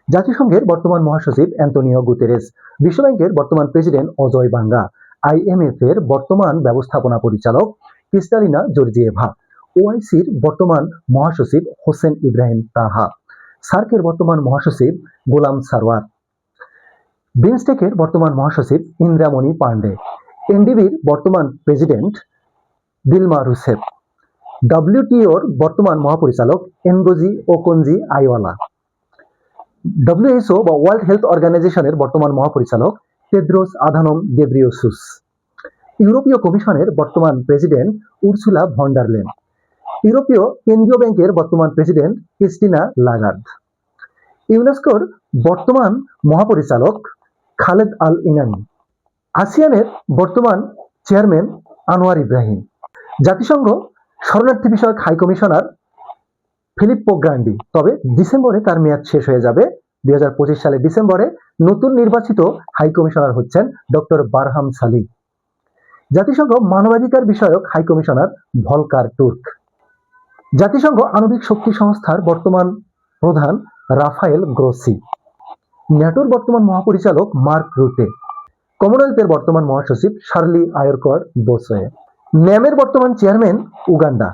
জাতিসংঘের বর্তমান মহাসচিব অ্যান্তোনিও গুতেরেস, বিশ্বব্যাংকের বর্তমান প্রেসিডেন্ট অজয় বাঙ্গা, IMF এর বর্তমান ব্যবস্থাপনা পরিচালক ক্রিস্টালিনা জর্জিয়েভা, OICর বর্তমান মহাসচিব হোসেন ইব্রাহিম তাহা, সার্কের বর্তমান মহাসচিব গোলাম সারওয়ার, বিমস্টেকের বর্তমান মহাসচিব ইন্দ্রামণি পান্ডে, NDBর বর্তমান প্রেসিডেন্ট দিলমা রুসেফ, WTOর বর্তমান মহাপরিচালক এনগোজি ওকনজি আইওয়ালা, WHO বা ওয়ার্ল্ড হেলথ অর্গানাইজেশনের বর্তমান মহাপরিচালক টেদ্রোস আধানম গেব্রিয়েসুস, ইউরোপীয় কমিশনের বর্তমান president Ursula von der Leyen, ইউরোপীয় কেন্দ্রীয় ব্যাংকের বর্তমান প্রেসিডেন্ট ক্রিস্টিনা লাগার্দ, ইউনেস্কোর বর্তমান মহাপরিচালক খালেদ আল ইনানি, আসিয়ানের বর্তমান চেয়ারম্যান আনোয়ার ইব্রাহিম, জাতিসংঘ শরণার্থী বিষয়ক হাই কমিশনার ফিলিপ্পো গ্রান্ডি। তবে ডিসেম্বরে তার মেয়াদ শেষ হয়ে যাবে। 2025 সালের ডিসেম্বরে নতুন নির্বাচিত হাই কমিশনার হচ্ছেন ডক্টর বারহাম সালি। জাতিসংঘ মানবাধিকার বিষয়ক হাই কমিশনার ভলকার তুর্ক। জাতিসংঘ আণবিক শক্তি সংস্থার বর্তমান প্রধান রাফায়েল গ্রোসি। ন্যাটোর বর্তমান মহাপরিচালক মার্ক রুতে। কমনওয়েলথের বর্তমান মহাসচিব শার্লি আয়রকর বোসোয়ে। ন্যামের বর্তমান চেয়ারম্যান উগান্ডা।